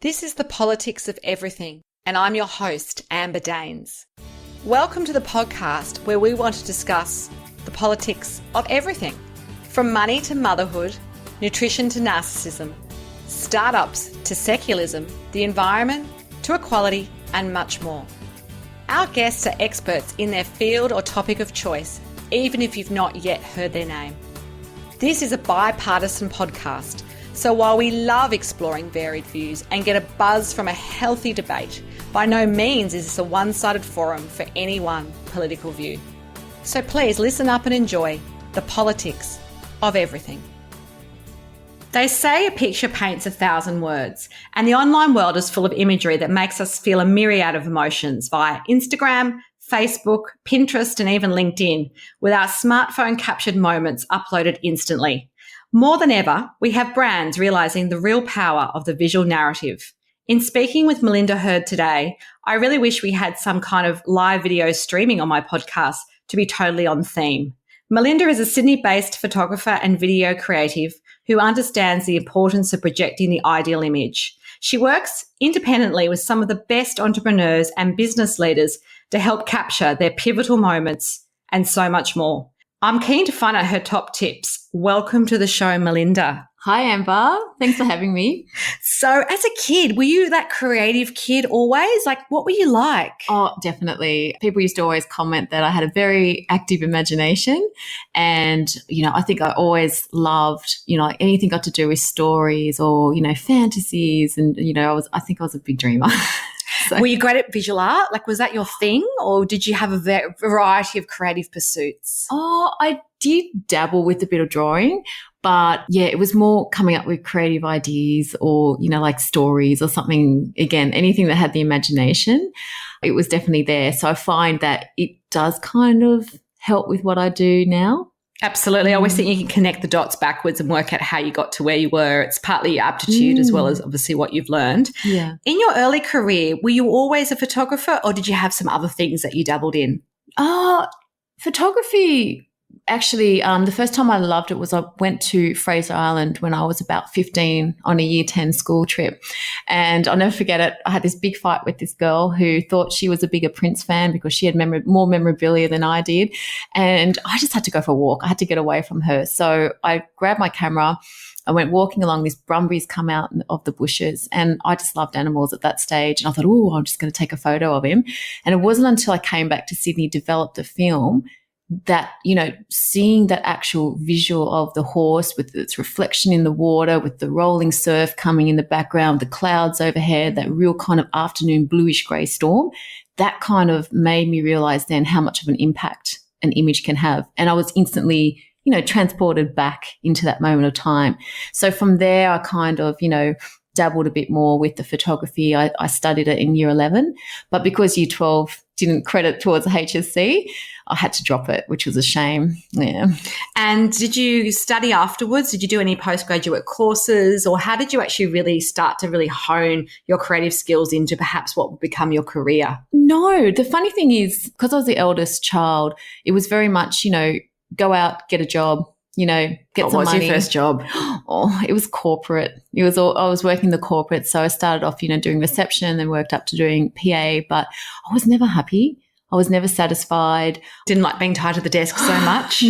This is the politics of everything, and I'm your host, Amber Daines. Welcome to the podcast where we want to discuss the politics of everything, from money to motherhood, nutrition to narcissism, startups to secularism, the environment to equality, and much more. Our guests are experts in their field or topic of choice, even if you've not yet heard their name. This is a bipartisan podcast, so while we love exploring varied views and get a buzz from a healthy debate, by no means is this a one-sided forum for any one political view. So please listen up and enjoy the politics of everything. They say a picture paints 1,000 words, and the online world is full of imagery that makes us feel a myriad of emotions via Instagram, Facebook, Pinterest, and even LinkedIn, with our smartphone captured moments uploaded instantly. More than ever, we have brands realising the real power of the visual narrative. In speaking with Melinda Hird today, I really wish we had some kind of live video streaming on my podcast to be totally on theme. Melinda is a Sydney-based photographer and video creative who understands the importance of projecting the ideal image. She works independently with some of the best entrepreneurs and business leaders to help capture their pivotal moments and so much more. I'm keen to find out her top tips. Welcome to the show, Melinda. Hi, Amber. Thanks for having me. So as a kid, were you that creative kid always? Like, what were you like? Oh, definitely. People used to always comment that I had a very active imagination. And, I think I always loved, anything got to do with stories or, fantasies. And, I think I was a big dreamer. So. Were you great at visual art? Like, was that your thing, or did you have a variety of creative pursuits? Oh, I did dabble with a bit of drawing, but yeah, it was more coming up with creative ideas or, like stories or something. Again, anything that had the imagination, it was definitely there. So I find that it does kind of help with what I do now. Absolutely. I always think you can connect the dots backwards and work out how you got to where you were. It's partly your aptitude as well as obviously what you've learned. Yeah. In your early career, were you always a photographer or did you have some other things that you dabbled in? Photography. Actually, the first time I loved it was I went to Fraser Island when I was about 15 on a year 10 school trip. And I'll never forget it. I had this big fight with this girl who thought she was a bigger Prince fan because she had more memorabilia than I did. And I just had to go for a walk. I had to get away from her. So I grabbed my camera. I went walking along, these brumbies come out of the bushes, and I just loved animals at that stage. And I thought, I'm just going to take a photo of him. And it wasn't until I came back to Sydney, developed a film, that, seeing that actual visual of the horse with its reflection in the water, with the rolling surf coming in the background, the clouds overhead, that real kind of afternoon bluish grey storm, that kind of made me realise then how much of an impact an image can have. And I was instantly, transported back into that moment of time. So from there, I kind of, dabbled a bit more with the photography. I studied it in year 11, but because year 12 didn't credit towards HSC, I had to drop it, which was a shame. Yeah. And did you study afterwards? Did you do any postgraduate courses, or how did you actually really start to really hone your creative skills into perhaps what would become your career? No, the funny thing is, because I was the eldest child, it was very much, go out, get a job, get some money. What was your first job? Oh, it was corporate. I was working the corporate. So I started off, doing reception, then worked up to doing PA, but I was never happy. I was never satisfied. Didn't like being tied to the desk so much?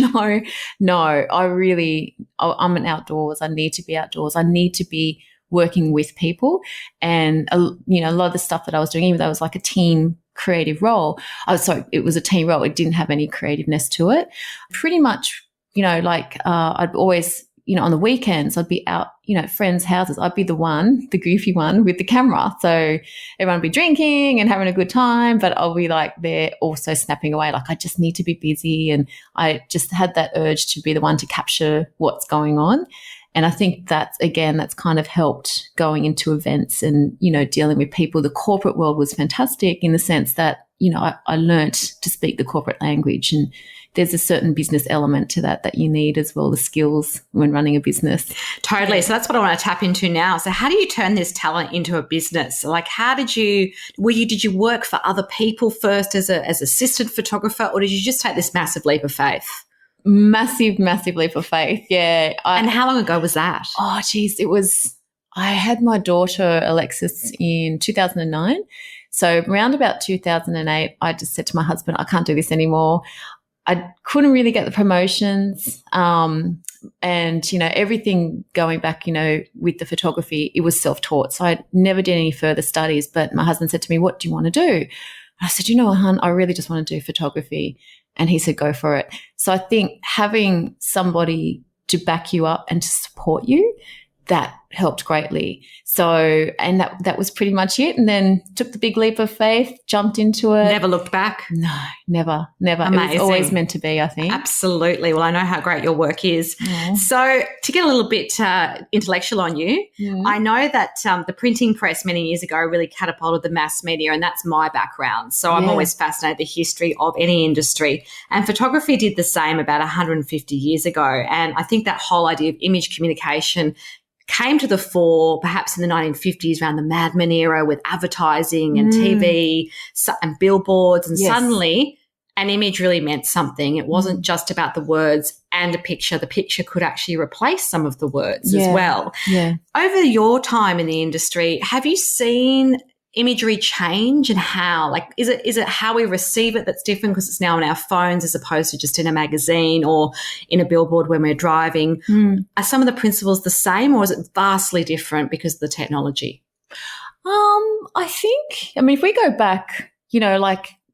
No. I'm an outdoors. I need to be outdoors. I need to be working with people. And, a lot of the stuff that I was doing, even though it was like a team creative role, it was a team role. It didn't have any creativeness to it. Pretty much, I'd always, on the weekends, I'd be out, at friends' houses. I'd be the goofy one with the camera. So everyone would be drinking and having a good time, but I'll be like there also snapping away. Like I just need to be busy. And I just had that urge to be the one to capture what's going on. And I think that's kind of helped going into events and, dealing with people. The corporate world was fantastic in the sense that, I learnt to speak the corporate language, and there's a certain business element to that you need as well, the skills when running a business. Totally. So that's what I want to tap into now. So how do you turn this talent into a business? Like did you work for other people first as assistant photographer, or did you just take this massive leap of faith? Massive leap of faith. Yeah. And how long ago was that? Oh, geez. It was, I had my daughter Alexis in 2009. So around about 2008, I just said to my husband, I can't do this anymore. I couldn't really get the promotions. And, everything going back, with the photography, it was self-taught. So I never did any further studies. But my husband said to me, what do you want to do? I said, hon, I really just want to do photography. And he said, go for it. So I think having somebody to back you up and to support you, that helped greatly. So, and that was pretty much it. And then took the big leap of faith, jumped into it. Never looked back? No, never. Amazing. It was always meant to be, I think. Absolutely. Well, I know how great your work is. Yeah. So to get a little bit intellectual on you, I know that the printing press many years ago really catapulted the mass media, and that's my background. So I'm always fascinated with the history of any industry. And photography did the same about 150 years ago. And I think that whole idea of image communication came to the fore perhaps in the 1950s around the Mad Men era with advertising and TV and billboards, and suddenly an image really meant something. It wasn't just about the words and a picture. The picture could actually replace some of the words as well. Yeah. Over your time in the industry, have you seen imagery change, and how? Like, is it how we receive it that's different because it's now on our phones as opposed to just in a magazine or in a billboard when we're driving? Are some of the principles the same, or is it vastly different because of the technology? I think, if we go back,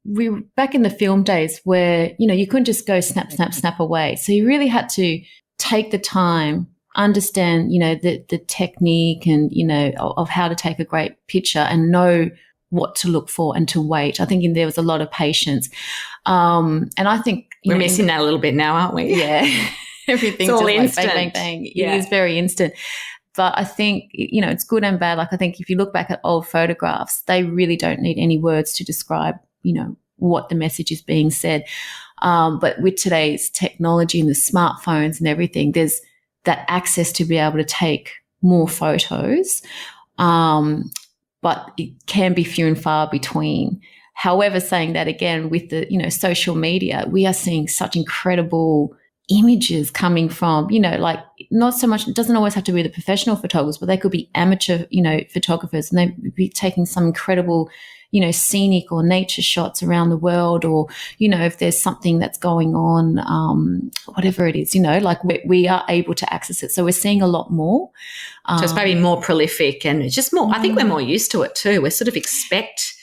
we were back in the film days where, you couldn't just go snap, snap, snap away. So you really had to take the time, understand, the technique and, of how to take a great picture and know what to look for and to wait. I think there was a lot of patience. And I think we're missing that a little bit now, aren't we? Yeah. Everything's all just instant. Bang, bang, bang. It is very instant. But I think, it's good and bad. Like, I think if you look back at old photographs, they really don't need any words to describe, what the message is being said. But with today's technology and the smartphones and everything, there's that access to be able to take more photos, but it can be few and far between. However, saying that again, with the, social media, we are seeing such incredible images coming from, like not so much, it doesn't always have to be the professional photographers, but they could be amateur, photographers, and they'd be taking some incredible, scenic or nature shots around the world, or, if there's something that's going on, whatever it is, like we are able to access it. So we're seeing a lot more. So it's maybe more prolific, and it's just more, I think we're more used to it too. We sort of expect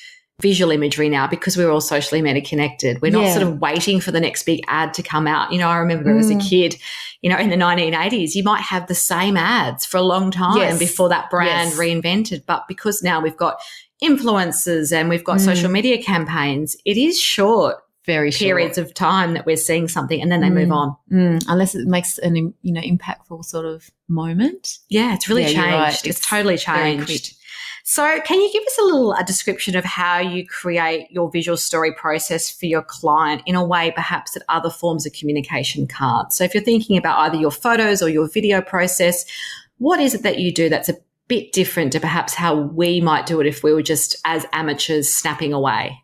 visual imagery now because we're all socially media connected. We're not sort of waiting for the next big ad to come out. I remember as a kid, in the 1980s, you might have the same ads for a long time before that brand reinvented. But because now we've got influencers and we've got social media campaigns, it is very periods of time that we're seeing something and then they move on. Unless it makes an impactful sort of moment. Yeah, it's really changed. Right. It's totally changed. So can you give us a description of how you create your visual story process for your client in a way perhaps that other forms of communication can't? So if you're thinking about either your photos or your video process, what is it that you do that's a bit different to perhaps how we might do it if we were just as amateurs snapping away?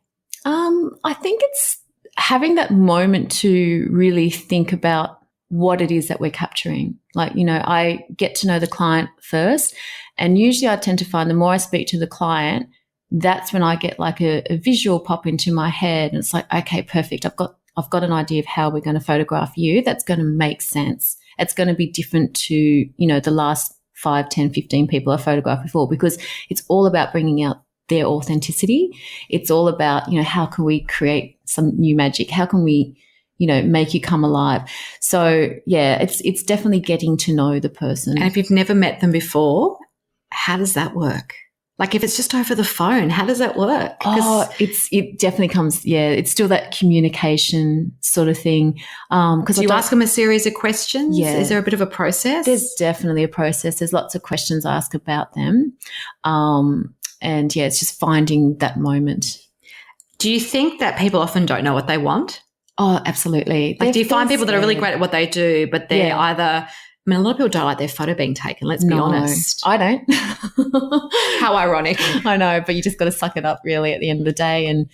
I think it's having that moment to really think about what it is that we're capturing. Like, I get to know the client first, and usually I tend to find the more I speak to the client, that's when I get like a visual pop into my head, and it's like, okay, perfect. I've got an idea of how we're going to photograph you. That's going to make sense. It's going to be different to, the last 5, 10, 15 people I photographed before, because it's all about bringing out their authenticity. It's all about, how can we create some new magic? How can we, make you come alive? So yeah, it's definitely getting to know the person. And if you've never met them before, how does that work? Like if it's just over the phone, how does that work? It definitely comes, it's still that communication sort of thing. Because you ask them a series of questions? Yeah. Is there a bit of a process? There's definitely a process. There's lots of questions I ask about them. And it's just finding that moment. Do you think that people often don't know what they want? Oh, absolutely. Like, do you find people that are really great at what they do, but they're either, a lot of people don't like their photo being taken, let's be honest. I don't. How ironic. I know, but you just got to suck it up really at the end of the day. And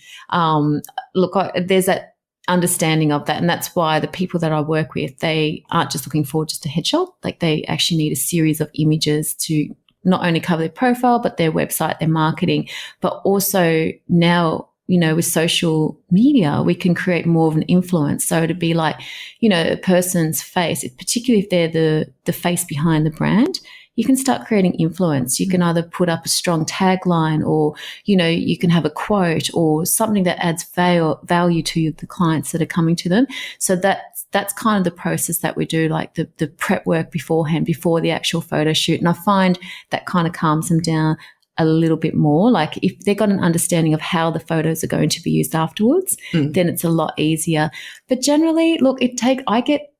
there's that understanding of that. And that's why the people that I work with, they aren't just looking for just a headshot. Like they actually need a series of images to not only cover their profile, but their website, their marketing, but also now, with social media, we can create more of an influence. So to be like, a person's face, particularly if they're the face behind the brand, you can start creating influence. You can either put up a strong tagline, or, you can have a quote or something that adds value to the clients that are coming to them. So that's kind of the process that we do, like the prep work beforehand, before the actual photo shoot. And I find that kind of calms them down a little bit more. Like if they've got an understanding of how the photos are going to be used afterwards, then it's a lot easier. But generally, look, I get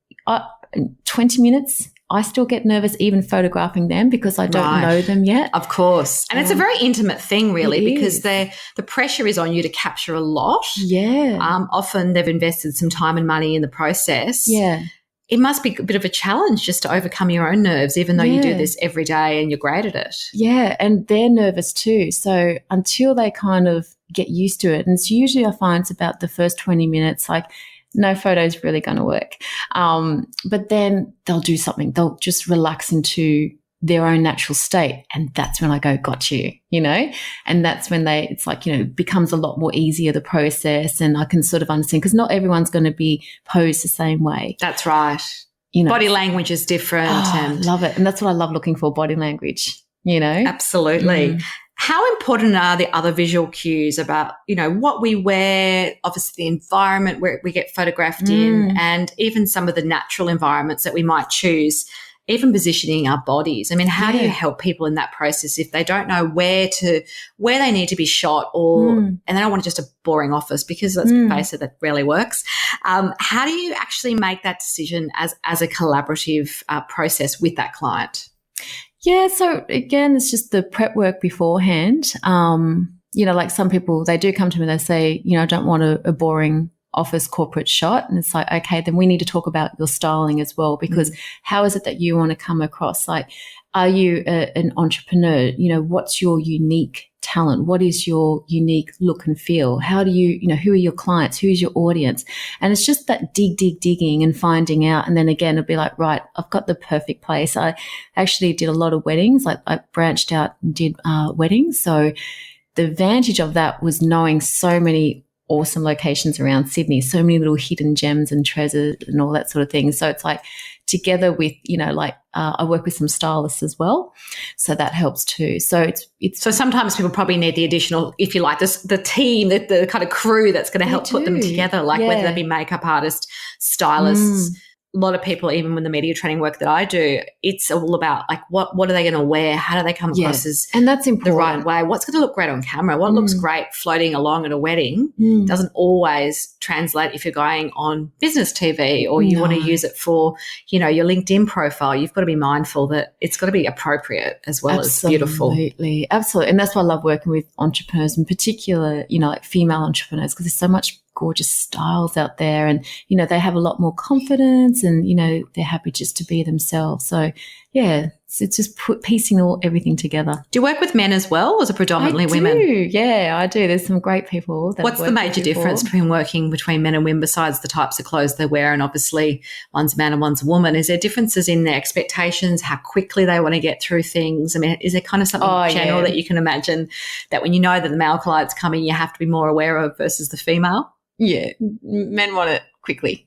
20 minutes. I still get nervous even photographing them because I don't know them yet. Of course. And it's a very intimate thing, really, because the pressure is on you to capture a lot. Yeah. Often they've invested some time and money in the process. Yeah. It must be a bit of a challenge just to overcome your own nerves, even though you do this every day and you're great at it. Yeah, and they're nervous too. So until they kind of get used to it, and it's usually, I find it's about the first 20 minutes, like no photo is really going to work. But then they'll do something. They'll just relax into their own natural state. And that's when I go, got you, and that's when it's like, becomes a lot more easier, the process. And I can sort of understand, because not everyone's going to be posed the same way. That's right. Body language is different. I love it. And that's what I love looking for, body language, Absolutely. How important are the other visual cues about, what we wear, obviously the environment where we get photographed in, and even some of the natural environments that we might choose, even positioning our bodies? I mean, how do you help people in that process if they don't know where they need to be shot, or and they don't want just a boring office, because let's face it, that rarely works. How do you actually make that decision as a collaborative process with that client? Yeah, so again, it's just the prep work beforehand. Like some people, they do come to me and they say, I don't want a boring office corporate shot. And it's like, okay, then we need to talk about your styling as well, because how is it that you want to come across? Like, are you an entrepreneur? What's your unique talent? What is your unique look and feel? How do you, who are your clients? Who's your audience? And it's just that digging and finding out. And then again, it'll be like, right, I've got the perfect place. I actually did a lot of weddings. Like I branched out and did weddings. So the advantage of that was knowing so many awesome locations around Sydney, so many little hidden gems and treasures and all that sort of thing. So it's like, together with, I work with some stylists as well. So that helps too. So it's so sometimes people probably need the additional, if you like, the team, the kind of crew that's going to help put them together, like whether they be makeup artists, stylists. A lot of people, even with the media training work that I do, it's all about like what are they going to wear? How do they come across as and that's important. The right way? What's going to look great on camera? What looks great floating along at a wedding doesn't always translate if you're going on business TV, or you want to use it for, your LinkedIn profile. You've got to be mindful that it's got to be appropriate as well as beautiful. Absolutely. And that's why I love working with entrepreneurs, in particular, like female entrepreneurs, because there's so much gorgeous styles out there, and they have a lot more confidence, and they're happy just to be themselves. So it's just piecing everything together. Do you work with men as well, or is it predominantly women? I do. There's some great people. What's the major difference between working between men and women, besides the types of clothes they wear, and obviously one's a man and one's a woman? Is there differences in their expectations, how quickly they want to get through things? I mean, is there kind of something general that you can imagine that when that the male client's coming, you have to be more aware of versus the female? Yeah, men want it quickly.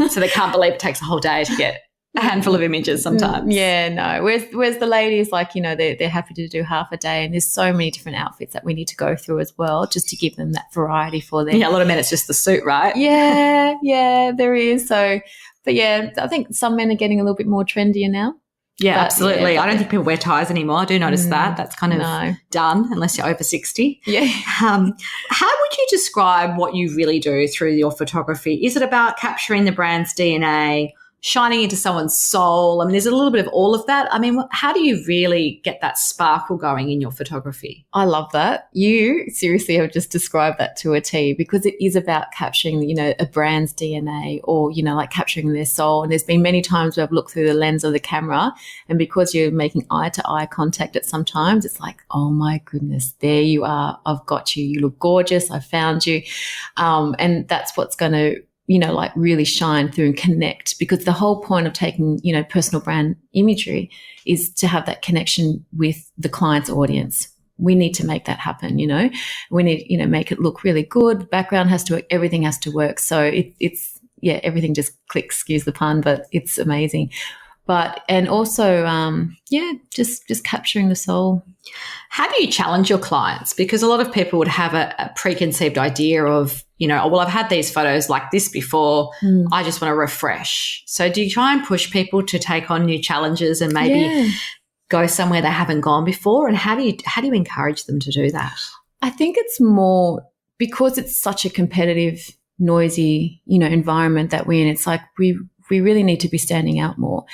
So they can't believe it takes a whole day to get a handful of images sometimes. Yeah, no. Whereas the ladies, like, they're happy to do half a day, and there's so many different outfits that we need to go through as well, just to give them that variety for them. Yeah, a lot of men, it's just the suit, right? Yeah, there is. So, but yeah, I think some men are getting a little bit more trendier now. Yeah, absolutely. I don't think people wear ties anymore. I do notice that. That's kind of done unless you're over 60. Yeah. How would you describe what you really do through your photography? Is it about capturing the brand's DNA, shining into someone's soul? I mean, there's a little bit of all of that. I mean, how do you really get that sparkle going in your photography? I love that. You seriously have just described that to a T, because it is about capturing, a brand's DNA, or, like capturing their soul. And there's been many times where I've looked through the lens of the camera, and because you're making eye-to-eye contact at some times, it's like, oh my goodness, there you are. I've got you. You look gorgeous. I found you. And that's what's going to like really shine through and connect, because the whole point of taking, personal brand imagery is to have that connection with the client's audience. We need to make that happen, we need, make it look really good. Background has to work. Everything has to work. So it's everything just clicks, excuse the pun, but it's amazing. But, and also, just capturing the soul. How do you challenge your clients? Because a lot of people would have a preconceived idea of, well, I've had these photos like this before. I just want to refresh. So do you try and push people to take on new challenges and maybe go somewhere they haven't gone before? And how do you encourage them to do that? I think it's more because it's such a competitive, noisy, environment that we're in. It's like we really need to be standing out more.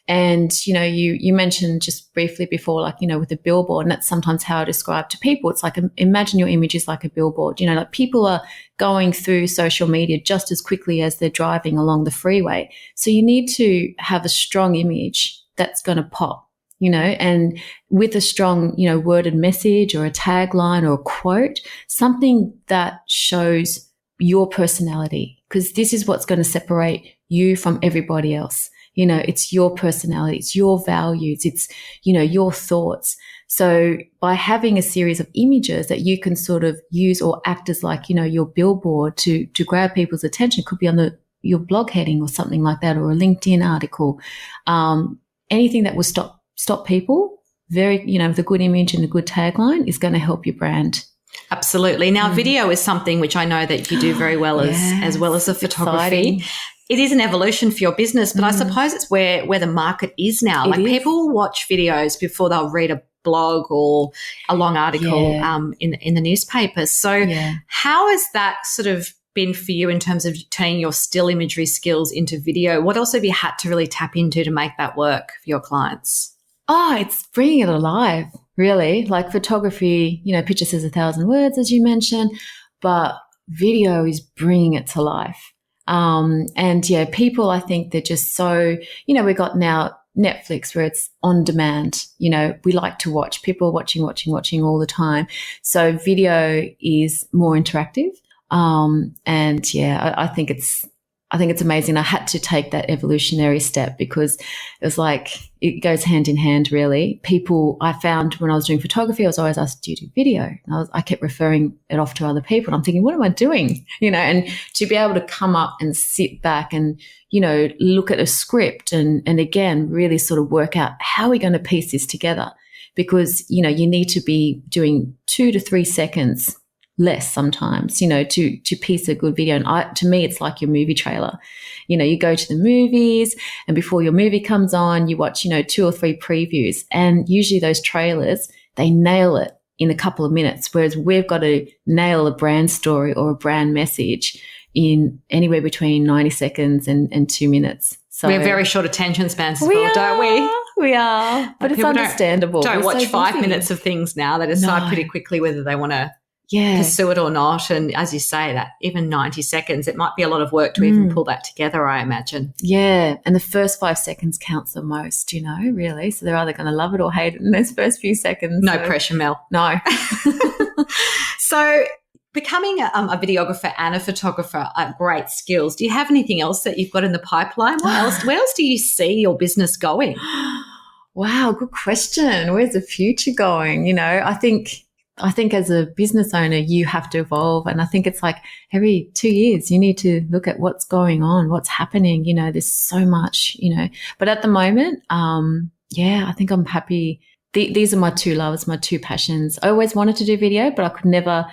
And, you mentioned just briefly before, like, with a billboard, and that's sometimes how I describe to people. It's like, imagine your image is like a billboard, like people are going through social media just as quickly as they're driving along the freeway. So you need to have a strong image that's going to pop, and with a strong, worded message or a tagline or a quote, something that shows your personality, because this is what's going to separate you from everybody else. It's your personality, it's your values, it's, your thoughts. So by having a series of images that you can sort of use or act as like, your billboard to grab people's attention, could be on your blog heading or something like that, or a LinkedIn article, anything that will stop people, with a good image and a good tagline is going to help your brand. Absolutely. Now, video is something which I know that you do very well as well as the photography. Exciting. It is an evolution for your business, but I suppose it's where the market is now. People watch videos before they'll read a blog or a long article in the newspapers. So how has that sort of been for you in terms of turning your still imagery skills into video? What else have you had to really tap into to make that work for your clients? Oh, it's bringing it alive, really. Like photography, picture says 1,000 words, as you mentioned, but video is bringing it to life. People, I think they're just so, we got now Netflix where it's on demand. We like to watch. People are watching all the time. So video is more interactive. I think it's amazing. I had to take that evolutionary step because it was like, it goes hand in hand, really. People, I found when I was doing photography, I was always asked, do you do video? And I kept referring it off to other people. And I'm thinking, what am I doing? And to be able to come up and sit back and, look at a script and again, really sort of work out how are we going to piece this together? Because, you need to be doing 2 to 3 seconds less sometimes, to piece a good video. And to me, it's like your movie trailer. You go to the movies and before your movie comes on, you watch, 2 or 3 previews. And usually those trailers, they nail it in a couple of minutes, whereas we've got to nail a brand story or a brand message in anywhere between 90 seconds and 2 minutes. So we have very short attention spans as well, don't we? We are, but it's understandable. Don't watch so 5 minutes of things now. They decide pretty quickly whether they want to pursue it or not. And as you say, that even 90 seconds, it might be a lot of work to even pull that together, I imagine. Yeah. And the first 5 seconds counts the most, really. So they're either going to love it or hate it in those first few seconds. No pressure, Mel. No. So becoming a videographer and a photographer are great skills. Do you have anything else that you've got in the pipeline? Where else do you see your business going? Wow, good question. Where's the future going? I think as a business owner, you have to evolve. And I think it's like every 2 years, you need to look at what's going on, what's happening. There's so much, but at the moment, I think I'm happy. These are my 2 loves, my 2 passions. I always wanted to do video, but I could never,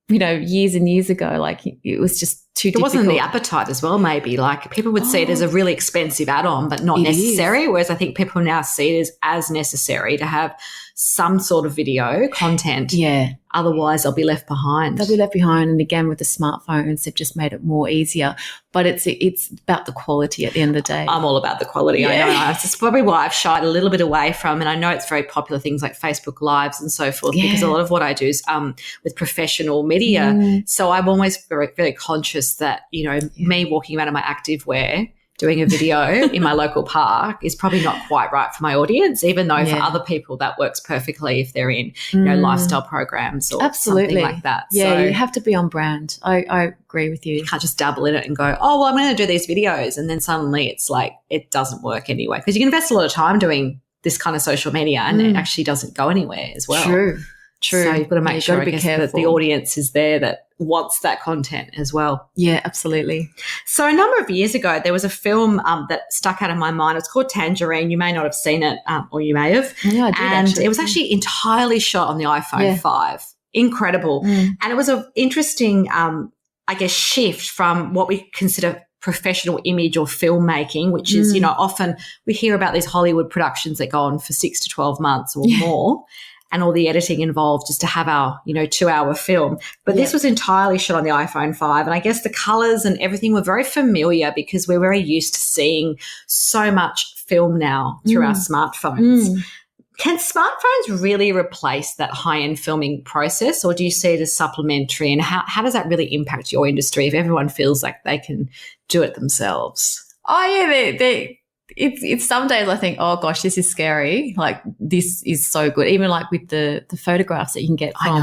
years and years ago, like it was just too difficult. It wasn't the appetite as well, maybe. Like people would see it as a really expensive add-on, but not necessary. Whereas I think people now see it as necessary to have some sort of video content. Yeah. Otherwise, they'll be left behind. They'll be left behind. And again, with the smartphones, they've just made it more easier. But it's about the quality at the end of the day. I'm all about the quality. I know. It's probably why I've shied a little bit away from, and I know it's very popular, things like Facebook Lives and so forth, because a lot of what I do is with professional media. So I'm always very, very conscious that, me walking around in my active wear doing a video in my local park is probably not quite right for my audience, even though for other people that works perfectly if they're in, lifestyle programs or something like that. Yeah, so you have to be on brand. I agree with you. you can't just dabble in it and go, oh, well, I'm going to do these videos. And then suddenly it's like it doesn't work anyway, because you can invest a lot of time doing this kind of social media and it actually doesn't go anywhere as well. True. So you've got to make sure, I guess, that the careful. audience is there that wants that content as well. Yeah, absolutely. So a number of years ago, there was a film that stuck out of my mind. It's called Tangerine. You may not have seen it, or you may have. Yeah, I did, and actually. it was actually entirely shot on the iPhone 5. Incredible. And it was an interesting, I guess, shift from what we consider professional image or filmmaking, which is, often we hear about these Hollywood productions that go on for 6 to 12 months or more. And all the editing involved just to have our, 2-hour film. But this was entirely shot on the iPhone 5. And I guess the colours and everything were very familiar because we're very used to seeing so much film now through our smartphones. Can smartphones really replace that high-end filming process, or do you see it as supplementary? And how does that really impact your industry if everyone feels like they can do it themselves? Oh, yeah, it's some days I think, oh gosh, this is scary. Like this is so good. Even like with the photographs that you can get from,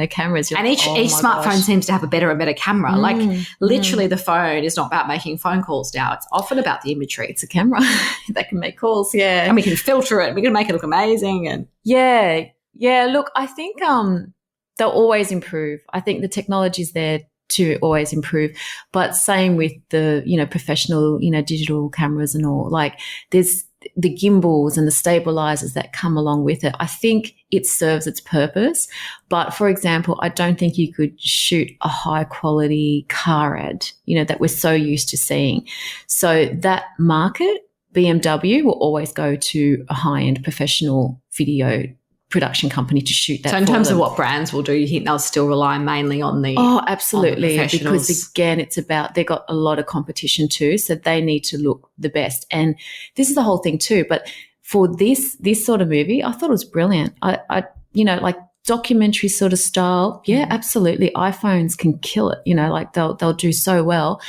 cameras. And each smartphone seems to have a better and better camera. Like literally the phone is not about making phone calls now. It's often about the imagery. It's a camera that can make calls. Yeah. And we can filter it. We can make it look amazing. And yeah. Look, I think they'll always improve. I think the technology's there to always improve, but same with the professional digital cameras and all. Like there's the gimbals and the stabilizers that come along with it. I think it serves its purpose, but for example, I don't think you could shoot a high quality car ad that we're so used to seeing. So that market, BMW, will always go to a high end professional video production company to shoot that. So in terms of what brands will do, you think they'll still rely mainly on the absolutely, on the because again, it's about they've got a lot of competition too, so they need to look the best. And this is the whole thing too. But for this sort of movie, I thought it was brilliant. I like documentary sort of style. Yeah, absolutely. iPhones can kill it. Like they'll do so well.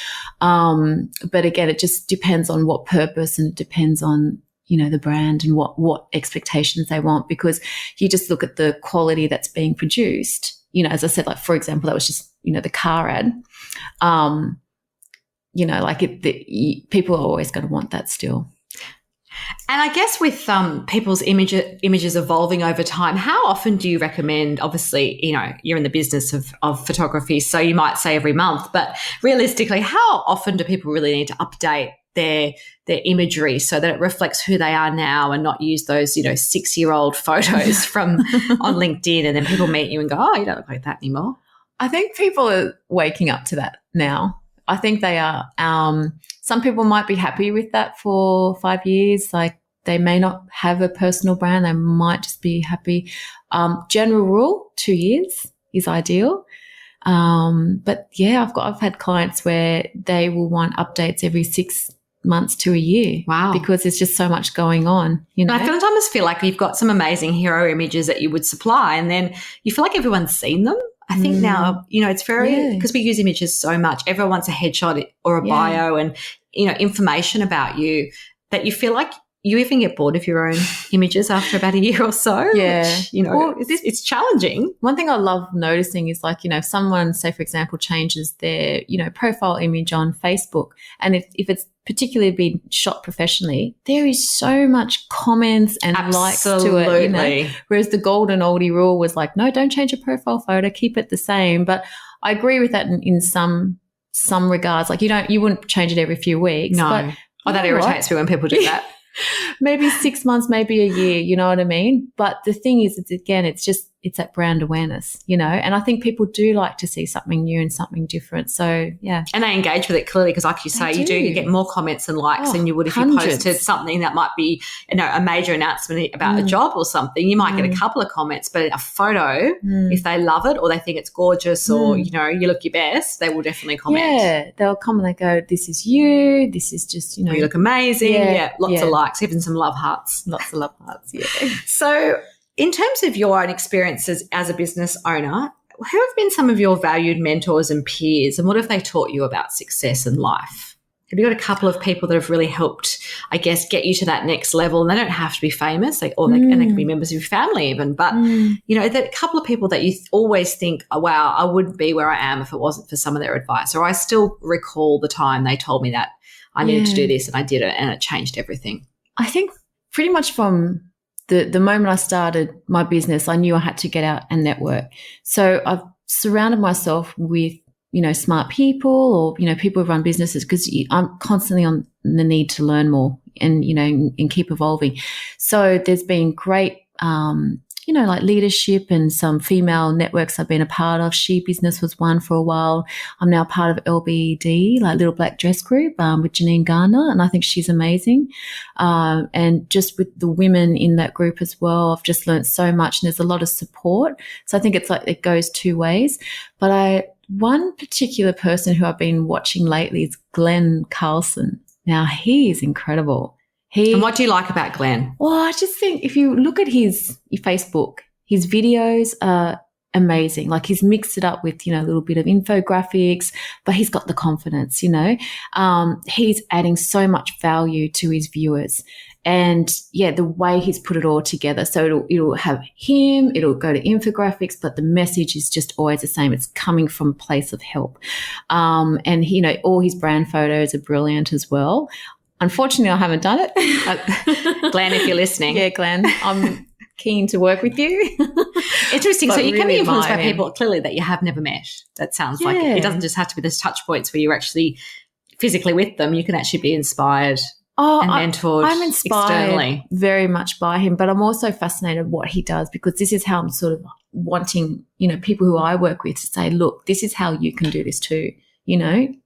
But again, it just depends on what purpose, and it depends on the brand and what expectations they want, because you just look at the quality that's being produced. As I said, like, for example, that was just, the car ad. People are always going to want that still. And I guess with people's images evolving over time, how often do you recommend, obviously, you're in the business of photography, so you might say every month, but realistically, how often do people really need to update their imagery so that it reflects who they are now, and not use those 6-year-old photos from on LinkedIn, and then people meet you and go, oh, you don't look like that anymore? I think people are waking up to that now. I think they are. Some people might be happy with that for 5 years. Like they may not have a personal brand. They might just be happy. General rule, 2 years is ideal. But yeah, I've had clients where they will want updates every 6 months to a year. Wow. Because there's just so much going on. I sometimes feel like you've got some amazing hero images that you would supply, and then you feel like everyone's seen them. I think now, it's very, because we use images so much, everyone wants a headshot or a bio and, information about you, that you feel like you even get bored of your own images after about a year or so. Yeah. Which, it's challenging. One thing I love noticing is like, if someone, say, for example, changes their, profile image on Facebook, and if it's particularly been shot professionally, there is so much comments and likes to it. Whereas the golden oldie rule was like, no, don't change your profile photo, keep it the same. But I agree with that in some regards. Like you wouldn't change it every few weeks. No. But that irritates me when people do that. Maybe 6 months, maybe a year, you know what I mean? But the thing is, it's that brand awareness, and I think people do like to see something new and something different. So, yeah. And they engage with it clearly because, like you say, you get more comments and likes than you would if you posted something that might be, a major announcement about a job or something. You might get a couple of comments, but a photo, if they love it or they think it's gorgeous or, you look your best, they will definitely comment. Yeah, they'll comment, they go, this is you, this is just, you look amazing. Yeah, lots of likes, even some love hearts. Lots of love hearts, yeah. So, in terms of your own experiences as a business owner, who have been some of your valued mentors and peers, and what have they taught you about success in life? Have you got a couple of people that have really helped, I guess, get you to that next level? And they don't have to be famous, and they can be members of your family even. But, that couple of people that you always think, oh, wow, I wouldn't be where I am if it wasn't for some of their advice. Or I still recall the time they told me that I needed to do this and I did it and it changed everything. I think pretty much from the moment I started my business, I knew I had to get out and network. So I've surrounded myself with, smart people or, people who run businesses, because I'm constantly on the need to learn more and, and keep evolving. So there's been great, like leadership and some female networks I've been a part of. She Business was one for a while. I'm now part of LBD, like Little Black Dress Group, with Janine Garner, and I think she's amazing. And just with the women in that group as well, I've just learned so much, and there's a lot of support. So I think it's like it goes two ways. But one particular person who I've been watching lately is Glenn Carlson. Now, he is incredible. And what do you like about Glenn? Well, I just think if you look at his Facebook, his videos are amazing. Like, he's mixed it up with, a little bit of infographics, but he's got the confidence, He's adding so much value to his viewers. And, the way he's put it all together. So it'll have him, it'll go to infographics, but the message is just always the same. It's coming from a place of help. And, all his brand photos are brilliant as well. Unfortunately, I haven't done it. Glenn, if you're listening. Yeah, Glenn, I'm keen to work with you. Interesting. So you really can be influenced by people clearly that you have never met. That sounds like it doesn't just have to be those touch points where you're actually physically with them. You can actually be inspired and mentored I'm inspired externally. Very much by him, but I'm also fascinated what he does, because this is how I'm sort of wanting, people who I work with to say, look, this is how you can do this too, You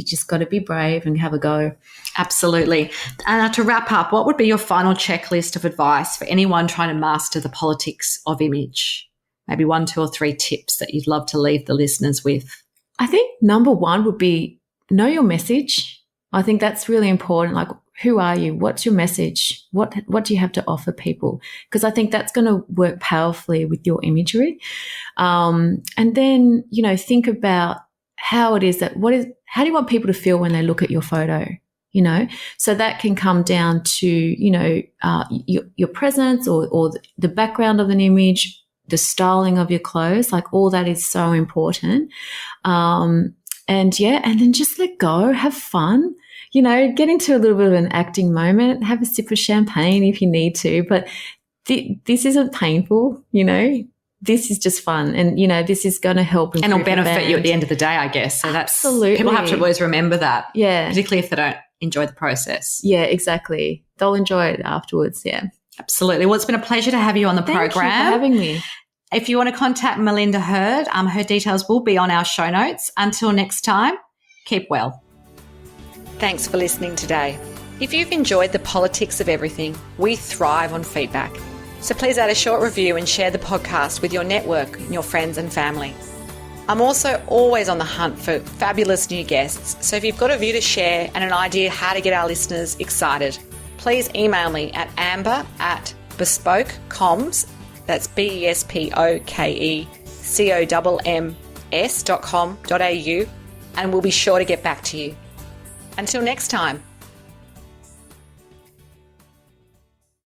just got to be brave and have a go. Absolutely. And to wrap up, what would be your final checklist of advice for anyone trying to master the politics of image? Maybe 1, 2 or 3 tips that you'd love to leave the listeners with. I think number 1 would be know your message. I think that's really important. Like, who are you? What's your message? What do you have to offer people? Because I think that's going to work powerfully with your imagery. And then, think about how it is that how do you want people to feel when they look at your photo? So that can come down to, your presence or the background of an image, the styling of your clothes, like all that is so important. And then just let go, have fun, get into a little bit of an acting moment, have a sip of champagne if you need to, but this isn't painful, This is just fun, and this is going to help improve, and it'll benefit you at the end of the day, I guess. So that's absolutely, people have to always remember that, particularly if they don't enjoy the process. Yeah, exactly. They'll enjoy it afterwards. Yeah, absolutely. Well, it's been a pleasure to have you on the program. Thank you for having me. If you want to contact Melinda Hird, her details will be on our show notes. Until next time, keep well. Thanks for listening today. If you've enjoyed the politics of everything, we thrive on feedback. So please add a short review and share the podcast with your network and your friends and family. I'm also always on the hunt for fabulous new guests, so if you've got a view to share and an idea how to get our listeners excited, please email me at amber@bespokecoms, that's BESPOKECOMMS.com.au, and we'll be sure to get back to you. Until next time.